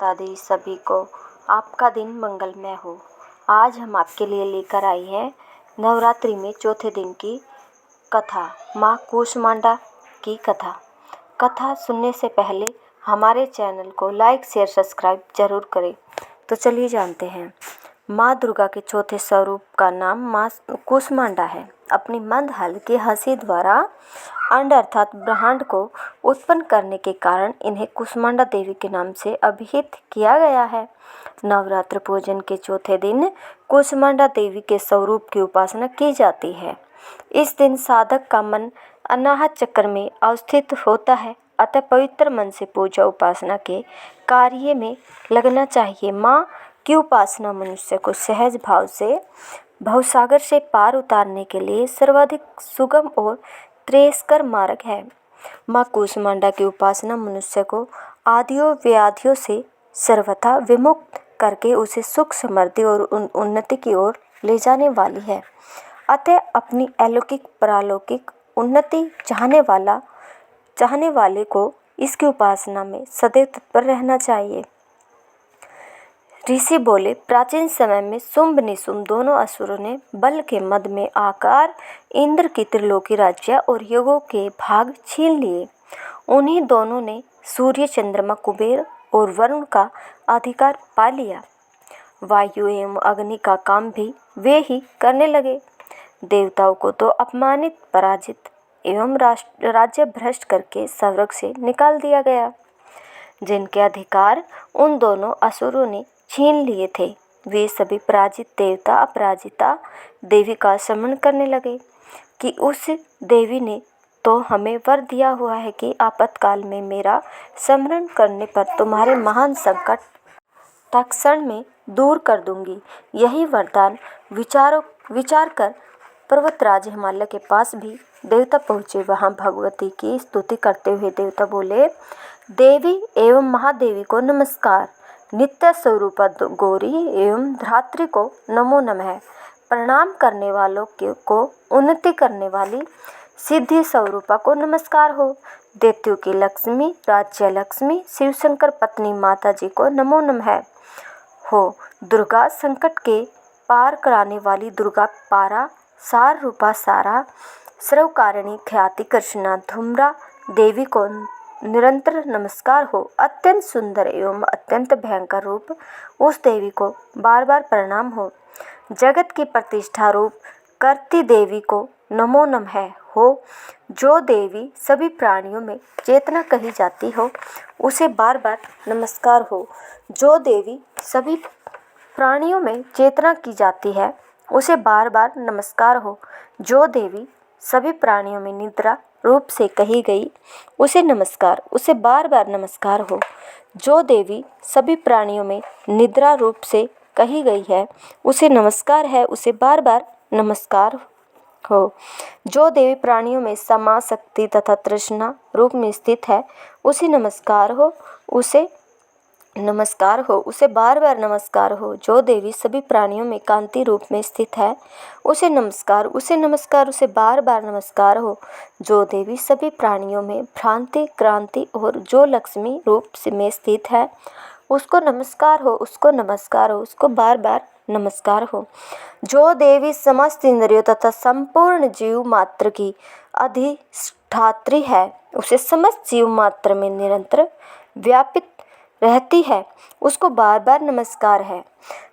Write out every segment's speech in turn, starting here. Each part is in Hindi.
माता दी सभी को आपका दिन मंगलमय हो। आज हम आपके लिए लेकर आई हैं नवरात्रि में चौथे दिन की कथा, माँ कूष्मांडा की कथा। कथा सुनने से पहले हमारे चैनल को लाइक शेयर सब्सक्राइब जरूर करें। तो चलिए जानते हैं। माँ दुर्गा के चौथे स्वरूप का नाम माँ कूष्मांडा है। अपनी मंद हल्की हंसी द्वारा अंड अर्थात ब्रह्मांड को उत्पन्न करने के कारण इन्हें कूष्मांडा देवी के नाम से अभिहित किया गया है। नवरात्र पूजन के चौथे दिन कूष्मांडा देवी के स्वरूप की उपासना की जाती है। इस दिन साधक का मन अनाहत चक्र में अवस्थित होता है, अतः पवित्र मन से पूजा उपासना के कार्य में लगना चाहिए। माँ की उपासना मनुष्य को सहज भाव से भवसागर से पार उतारने के लिए सर्वाधिक सुगम और श्रेयस्कर मार्ग है। माँ कूष्मांडा की उपासना मनुष्य को आदियों व्याधियों से सर्वथा विमुक्त करके उसे सुख समृद्धि और उन्नति की ओर ले जाने वाली है। अतः अपनी अलौकिक परालौकिक उन्नति चाहने वाले को इसकी उपासना में सदैव तत्पर रहना चाहिए। ऋषि बोले, प्राचीन समय में शुंभ निशुंभ दोनों असुरों ने बल के मद में आकर इंद्र की त्रिलोकी राज्य और योगों के भाग छीन लिए। उन्हीं दोनों ने सूर्य, चंद्रमा, कुबेर और वरुण का अधिकार पा लिया। वायु एवं अग्नि का काम भी वे ही करने लगे। देवताओं को तो अपमानित, पराजित एवं राज्य भ्रष्ट करके स्वर्ग से निकाल दिया गया। जिनके अधिकार उन दोनों असुरों ने छीन लिए थे, वे सभी पराजित देवता अपराजिता देवी का स्मरण करने लगे कि उस देवी ने तो हमें वर दिया हुआ है कि आपातकाल में मेरा स्मरण करने पर तुम्हारे महान संकट तत्क्षण में दूर कर दूंगी। यही वरदान विचार कर पर्वतराज हिमालय के पास भी देवता पहुँचे। वहाँ भगवती की स्तुति करते हुए देवता बोले, देवी एवं महादेवी को नमस्कार। नित्य स्वरूपा गौरी एवं धात्री को नमो नमः। प्रणाम करने वालों को उन्नति करने वाली सिद्धि स्वरूपा को नमस्कार हो। दैत्यों की लक्ष्मी, राज्य लक्ष्मी, शिव शंकर पत्नी माता जी को नमो नमः हो। दुर्गा, संकट के पार कराने वाली दुर्गा, पारा सार रूपा सारा, सर्वकारिणी ख्याति कृष्णा धूम्रा देवी को निरंतर नमस्कार हो। अत्यंत सुंदर एवं अत्यंत भयंकर रूप उस देवी को बार बार प्रणाम हो। जगत की प्रतिष्ठा रूप करती देवी को नमो नमः हो। जो देवी सभी प्राणियों में चेतना कही जाती हो, उसे बार बार नमस्कार हो। जो देवी सभी प्राणियों में चेतना की जाती है, उसे बार बार नमस्कार हो। जो देवी सभी प्राणियों में निद्रा रूप से कही गई, उसे बार बार नमस्कार हो। जो देवी सभी प्राणियों में निद्रा रूप से कही गई है, उसे नमस्कार है, उसे बार बार नमस्कार हो। जो देवी प्राणियों में समा शक्ति तथा तृष्णा रूप में स्थित है, उसे नमस्कार हो, उसे बार बार नमस्कार हो। जो देवी सभी प्राणियों में कांति रूप में स्थित है, उसे बार बार नमस्कार हो। जो देवी सभी प्राणियों में भ्रांति क्रांति और जो लक्ष्मी रूप में स्थित है, उसको नमस्कार हो, उसको बार बार नमस्कार हो। जो देवी समस्त इंद्रियों तथा संपूर्ण जीव मात्र की अधिष्ठात्री है, उसे समस्त जीव मात्र में निरंतर व्यापित रहती है, उसको बार बार नमस्कार है।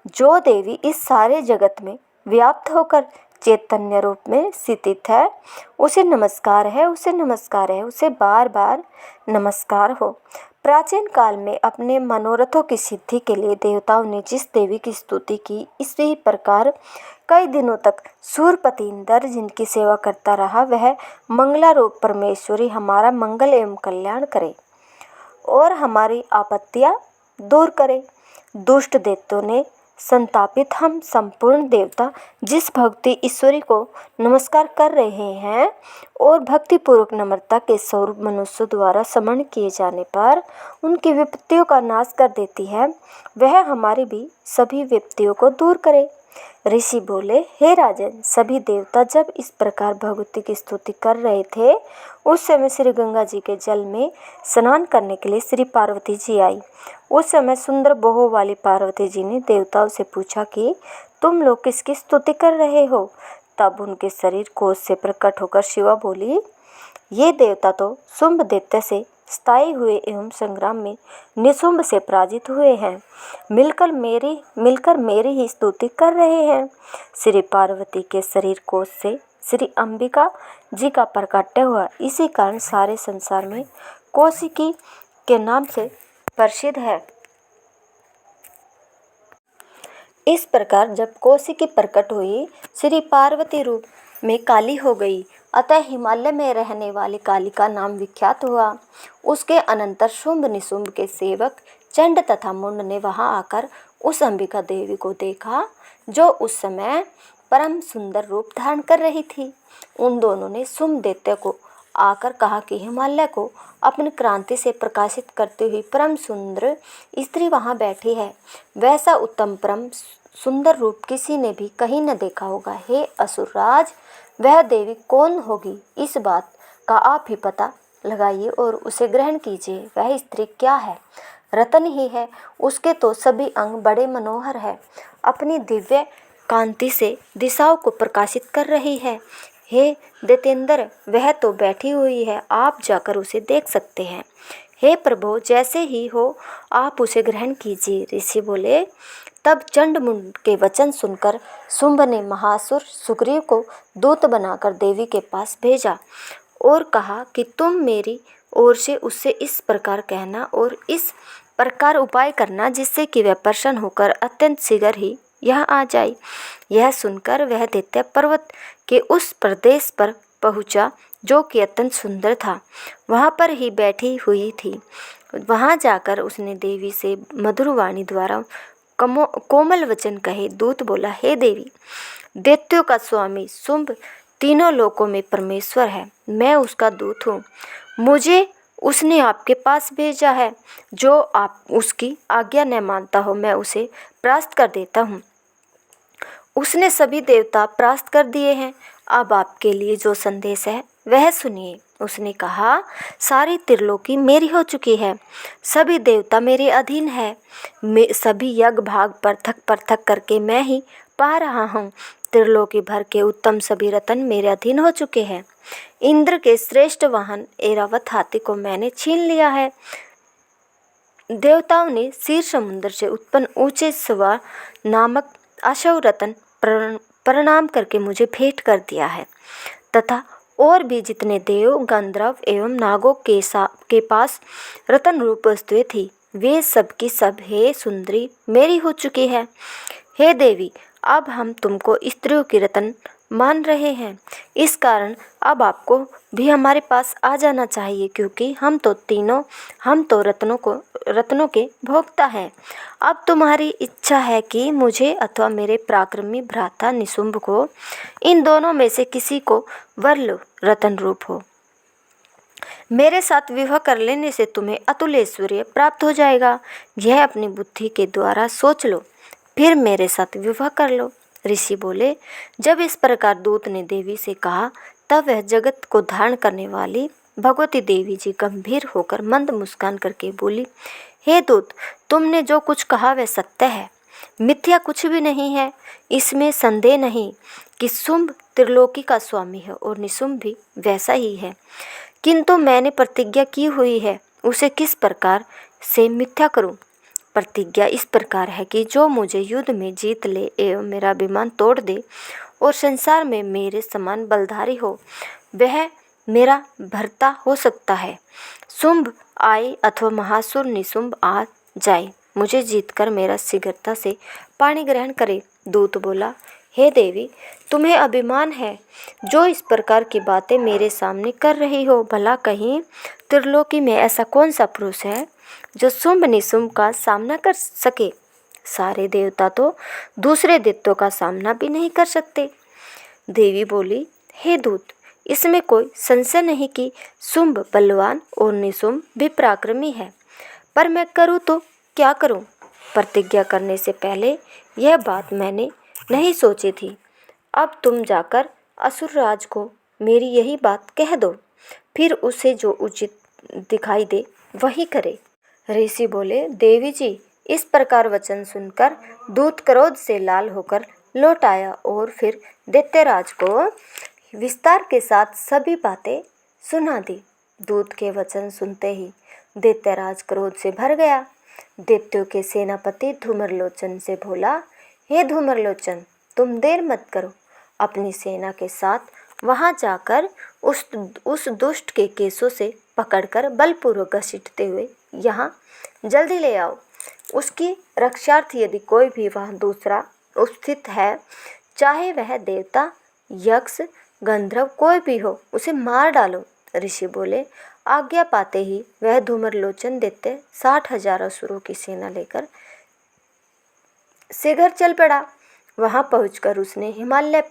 जो देवी इस सारे जगत में व्याप्त होकर चैतन्य रूप में स्थित है, उसे नमस्कार है, उसे बार बार नमस्कार हो। प्राचीन काल में अपने मनोरथों की सिद्धि के लिए देवताओं ने जिस देवी की स्तुति की, इसी प्रकार कई दिनों तक सूरपति इंद्र जिनकी सेवा करता रहा, वह मंगला रूप परमेश्वरी हमारा मंगल एवं कल्याण करे और हमारी आपत्तियां दूर करे। दुष्ट दैत्यों ने संतापित हम संपूर्ण देवता जिस भक्ति ईश्वरी को नमस्कार कर रहे हैं और भक्ति पूर्वक नम्रता के स्वरूप मनुष्य द्वारा स्मरण किए जाने पर उनकी विपत्तियों का नाश कर देती है, वह हमारी भी सभी विपत्तियों को दूर करे। ऋषि बोले, हे राजन, सभी देवता जब इस प्रकार भगवती की स्तुति कर रहे थे, उस समय श्री गंगा जी के जल में स्नान करने के लिए श्री पार्वती जी आई। उस समय सुंदर बाहों वाली पार्वती जी ने देवताओं से पूछा कि तुम लोग किसकी स्तुति कर रहे हो। तब उनके शरीर कोष से प्रकट होकर शिवा बोली, ये देवता तो शुंभ दैत्य से स्थायी हुए एवं संग्राम में निशुंभ से पराजित हुए हैं, मिलकर मेरी ही स्तुति कर रहे हैं। श्री पार्वती के शरीर कोष से श्री अंबिका जी का प्रकाट्य हुआ, इसी कारण सारे संसार में कौशिकी के नाम से प्रसिद्ध है। इस प्रकार जब कौशिकी प्रकट हुई, श्री पार्वती रूप में काली हो गई, अतः हिमालय में रहने वाली काली का नाम विख्यात हुआ। उसके अनंतर शुंभ निशुंभ के सेवक चंड तथा मुंड ने वहां आकर उस अंबिका देवी को देखा, जो उस समय परम सुंदर रूप धारण कर रही थी। उन दोनों ने शुंभ दैत्य को आकर कहा कि हिमालय को अपनी क्रांति से प्रकाशित करती हुई परम सुंदर स्त्री वहां बैठी है। वैसा उत्तम परम सुंदर रूप किसी ने भी कहीं न देखा होगा। हे असुरराज, वह देवी कौन होगी, इस बात का आप ही पता लगाइए और उसे ग्रहण कीजिए। वह स्त्री क्या है? रतन ही है। उसके तो सभी अंग बड़े मनोहर है, अपनी दिव्य कांति से दिशाओं को प्रकाशित कर रही है। हे दैत्येंद्र, वह तो बैठी हुई है, आप जाकर उसे देख सकते हैं। हे प्रभु, जैसे ही हो आप उसे ग्रहण कीजिए। ऋषि बोले, तब चंड मुंड के वचन सुनकर शुंभ ने महासुर सुग्रीव को दूत बनाकर देवी के पास भेजा और कहा कि तुम मेरी ओर से उससे इस प्रकार कहना और इस प्रकार उपाय करना, जिससे कि वह प्रसन्न होकर अत्यंत शीघ्र ही यहाँ आ जाए। यह सुनकर वह दैत्य पर्वत के उस प्रदेश पर पहुँचा जो कि अत्यंत सुंदर था, वहाँ पर ही बैठी हुई थी। वहाँ जाकर उसने देवी से मधुर वाणी द्वारा कोमल वचन कहे। दूत बोला, हे देवी, दैत्यों का स्वामी शुंभ तीनों लोकों में परमेश्वर है, मैं उसका दूत हूँ। मुझे उसने आपके पास भेजा है। जो आप उसकी आज्ञा न मानता हो, मैं उसे परास्त कर देता हूँ। उसने सभी देवता परास्त कर दिए हैं। अब आपके लिए जो संदेश है वह सुनिए। उसने कहा, सारी त्रिलोकी मेरी हो चुकी है, सभी देवता मेरे अधीन है, सभी यज्ञ भाग पृथक करके मैं ही पा रहा हूँ। त्रिलोकी भर के उत्तम सभी रत्न मेरे अधीन हो चुके हैं। इंद्र के श्रेष्ठ वाहन ऐरावत हाथी को मैंने छीन लिया है। देवताओं ने क्षीर समुद्र से उत्पन्न ऊंचे स्वर नामक अशव रत्न प्रणाम करके मुझे भेंट कर दिया है, तथा और भी जितने देव, गंधर्व एवं नागों के पास रत्न रूप वस्तुएं थी, वे सब की सब हे सुंदरी मेरी हो चुकी है। हे देवी, अब हम तुमको स्त्रियों की रत्न मान रहे हैं, इस कारण अब आपको भी हमारे पास आ जाना चाहिए, क्योंकि हम तो रत्नों के भोक्ता हैं। अब तुम्हारी इच्छा है कि मुझे अथवा मेरे पराक्रमी भ्राता निशुंभ को, इन दोनों में से किसी को वर लो, रत्न रूप हो। मेरे साथ विवाह कर लेने से तुम्हें अतुल ऐश्वर्य प्राप्त हो जाएगा। यह अपनी बुद्धि के द्वारा सोच लो, फिर मेरे साथ विवाह कर लो। ऋषि बोले, जब इस प्रकार दूत ने देवी से कहा, तब वह जगत को धारण करने वाली भगवती देवी जी गंभीर होकर मंद मुस्कान करके बोली, हे दूत, तुमने जो कुछ कहा वह सत्य है, मिथ्या कुछ भी नहीं है। इसमें संदेह नहीं कि शुंभ त्रिलोकी का स्वामी है और निशुंभ भी वैसा ही है, किंतु मैंने प्रतिज्ञा की हुई है, उसे किस प्रकार से मिथ्या करूं। प्रतिज्ञा इस प्रकार है कि जो मुझे युद्ध में जीत ले एवं मेरा अभिमान तोड़ दे और संसार में मेरे समान बलधारी हो, वह मेरा भर्ता हो सकता है। शुंभ आए अथवा महासुर निशुंभ आ जाए, मुझे जीतकर मेरा शीघ्रता से पाणी ग्रहण करे। दूत बोला, हे देवी, तुम्हें अभिमान है जो इस प्रकार की बातें मेरे सामने कर रही हो। भला कहीं त्रिलोकी में ऐसा कौन सा पुरुष है जो शुंभ निशुंभ का सामना कर सके। सारे देवता तो दूसरे दैत्यों का सामना भी नहीं कर सकते। देवी बोली, हे दूत, इसमें कोई संशय नहीं कि शुंभ बलवान और निशुंभ भी पराक्रमी है, पर मैं करूँ तो क्या करूँ। प्रतिज्ञा करने से पहले यह बात मैंने नहीं सोची थी। अब तुम जाकर असुरराज को मेरी यही बात कह दो, फिर उसे जो उचित दिखाई दे वही करे। ऋषि बोले, देवी जी, इस प्रकार वचन सुनकर दूत क्रोध से लाल होकर लौट आया और फिर दैत्यराज को विस्तार के साथ सभी बातें सुना दी। दूत के वचन सुनते ही दैत्यराज क्रोध से भर गया। दैत्यों के सेनापति धूम्रलोचन से बोला, हे धूम्रलोचन, तुम देर मत करो, अपनी सेना के साथ वहां जाकर उस दुष्ट के केसों से पकड़कर बलपूर्वक घसीटते हुए यहाँ जल्दी ले आओ। उसकी रक्षार्थ यदि कोई भी वहाँ दूसरा उपस्थित है, चाहे वह देवता, यक्ष, गंधर्व कोई भी हो, उसे मार डालो। ऋषि बोले, आज्ञा पाते ही वह धूम्रलोचन दैत्य 60,000 असुरों की सेना लेकर शीघ्र चल पड़ा। वहां पहुंचकर उसने हिमालय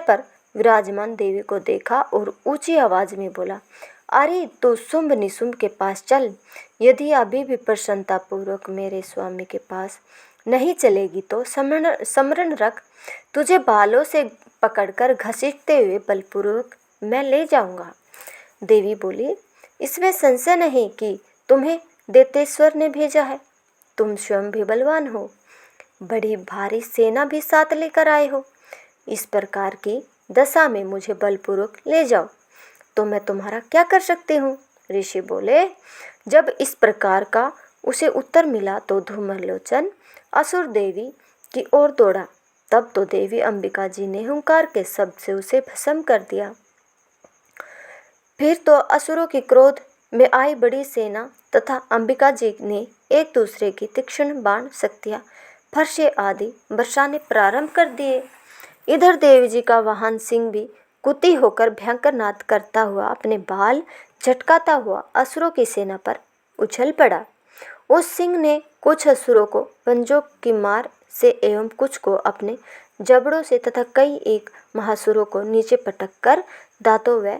पर विराजमान देवी को देखा और ऊंची आवाज में बोला, अरे तो शुंभ निशुंभ के पास चल। यदि अभी भी प्रसन्नता पूर्वक मेरे स्वामी के पास नहीं चलेगी तो स्मरण रख, तुझे बालों से पकड़कर घसीटते हुए बलपूर्वक मैं ले जाऊंगा। देवी बोली, इसमें संशय नहीं कि तुम्हें दैत्येश्वर ने भेजा है। तुम स्वयं भी बलवान हो, बड़ी भारी सेना भी साथ लेकर आए हो। इस प्रकार की दशा में मुझे बलपूर्वक ले जाओ तो मैं तुम्हारा क्या कर सकती हूँ। ऋषि बोले, जब इस प्रकार का उसे उत्तर मिला तो धूम्रलोचन असुर देवी की ओर दौड़ा। तब तो देवी अंबिका जी ने हुंकार के शब्द से उसे भस्म कर दिया। फिर तो असुरों की क्रोध में आई बड़ी सेना तथा अंबिका जी ने एक दूसरे की तीक्ष्ण बाण शक्तियां, फरसे आदि बरसाने प्रारंभ कर दिए। इधर देवी जी का वाहन सिंह भी कुति होकर भयंकर नाद करता हुआ अपने बाल झटकाता हुआ असुरों की सेना पर उछल पड़ा। उस सिंह ने कुछ असुरों को पंजों की मार से एवं कुछ को अपने जबड़ों से तथा कई एक महासुरों को नीचे पटक कर दांतों व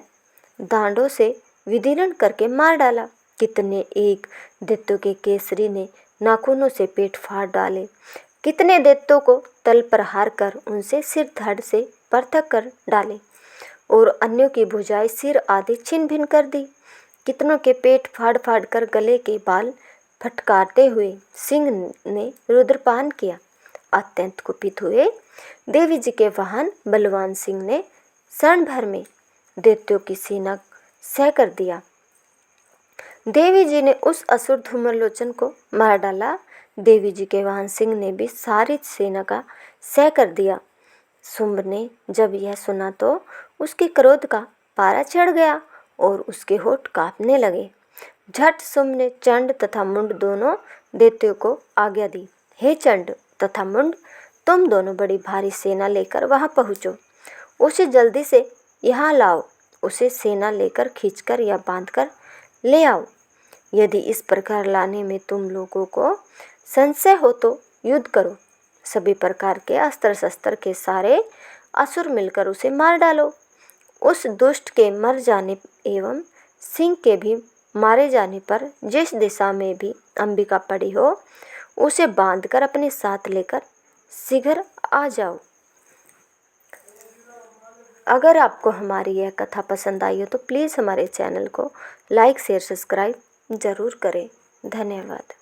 दांडों से विदीर्ण करके मार डाला। कितने एक दैत्यों के केसरी ने नाखूनों से पेट फाड़ डाले, कितने दैत्यों को तल प्रहार कर उनसे सिर धड़ से पृथक कर डाले और अन्यों की भुजाएं, सिर आदि छिन्न भिन्न कर दी। कितनों के पेट फाड़ फाड़ कर गले के बाल फटकारते हुए सिंह ने रुद्रपान किया। अत्यंत कुपित हुए देवी जी के वाहन बलवान सिंह ने क्षण भर में दैत्यों की सेना सह कर दिया। देवी जी ने उस असुर धूम्रलोचन को मार डाला। देवी जी के वाहन सिंह ने भी सारी सेना का सह कर दिया। शुंभ ने जब यह सुना तो उसके क्रोध का पारा चढ़ गया और उसके होठ कांपने लगे। झट शुंभ ने चंड तथा मुंड दोनों दैत्यों को आज्ञा दी, हे चंड तथा मुंड, तुम दोनों बड़ी भारी सेना लेकर वहां पहुंचो, उसे जल्दी से यहाँ लाओ, उसे सेना लेकर खींचकर या बांधकर ले आओ। यदि इस प्रकार लाने में तुम लोगों को संशय हो तो युद्ध करो। सभी प्रकार के अस्त्र शस्त्र के सारे असुर मिलकर उसे मार डालो। उस दुष्ट के मर जाने एवं सिंह के भी मारे जाने पर जिस दिशा में भी अंबिका पड़ी हो, उसे बांधकर अपने साथ लेकर शीघ्र आ जाओ। अगर आपको हमारी यह कथा पसंद आई हो तो प्लीज़ हमारे चैनल को लाइक शेयर सब्सक्राइब ज़रूर करें। धन्यवाद।